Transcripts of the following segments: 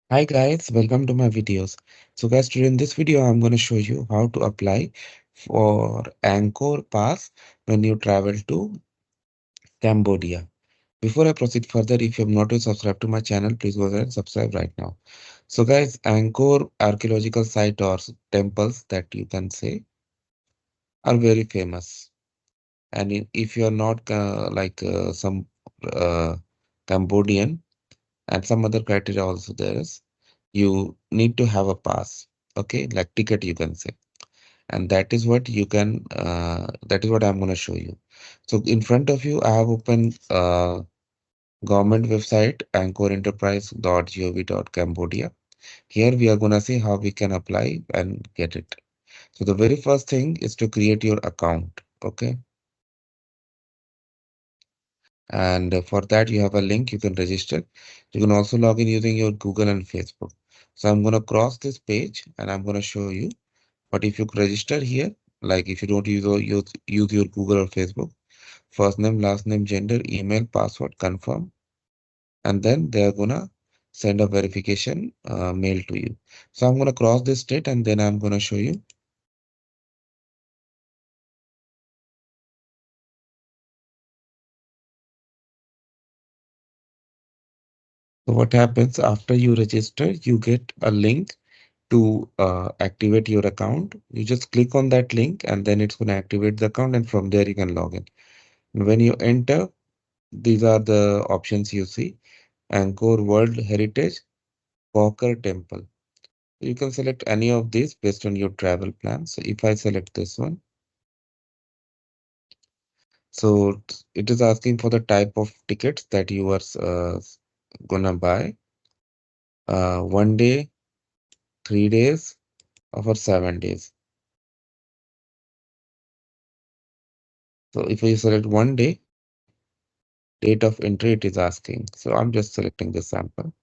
Hi guys, welcome to my videos. So guys, today in this video, I'm going to show you how to apply for Angkor Pass when you travel to Cambodia. Before I proceed further, if you have not yet subscribed to my channel, please go ahead and subscribe right now. So guys, Angkor archaeological site or temples that you can say are very famous. And if you are not some uh, Cambodian and some other criteria also there is, you need to have a pass, okay, like ticket you can say, and that is what you can that is what I'm going to show you. So in front of you I have opened government website anchorenterprise.gov.cambodia. Here we are going to see how we can apply and get it. So the very first thing is to create your account, okay, and for that you have a link, you can register. You can also log in using your Google and Facebook. So I'm going to cross this page and I'm going to show you. But if you register here, like if you don't use your Google or Facebook, first name, last name, gender, email, password, confirm, and then they're gonna send a verification mail to you. So I'm gonna cross this state and then I'm gonna show you. So what happens after you register, you get a link to activate your account. You just click on that link and then it's gonna activate the account, and from there you can log in. When you enter, these are the options you see. Angkor World Heritage, Walker Temple. You can select any of these based on your travel plan. So if I select this one, so it is asking for the type of tickets that you are gonna buy. 1 day, 3 days, or for 7 days. So if you select 1 day, date of entry it is asking. So I'm just selecting this sample.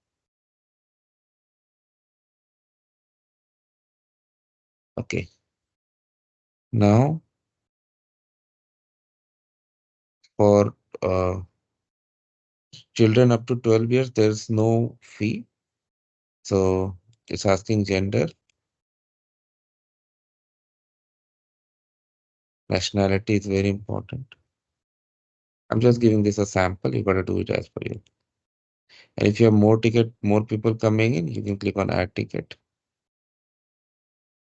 Okay. Now for children up to 12 years, there's no fee. So it's asking gender, nationality is very important. I'm just giving this a sample. You got to do it as per you. And if you have more people coming in, you can click on add ticket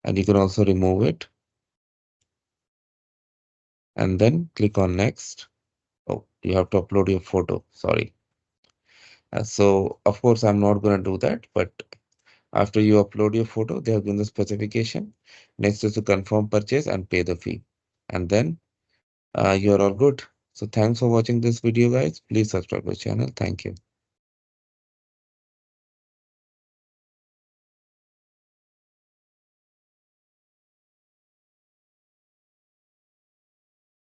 and you can also remove it and then click on next. Oh, you have to upload your photo. Sorry. So of course, I'm not going to do that, but after you upload your photo, they have given the specification. Next is to confirm purchase and pay the fee. And then you're all good. So thanks for watching this video, guys. Please subscribe to the channel. Thank you.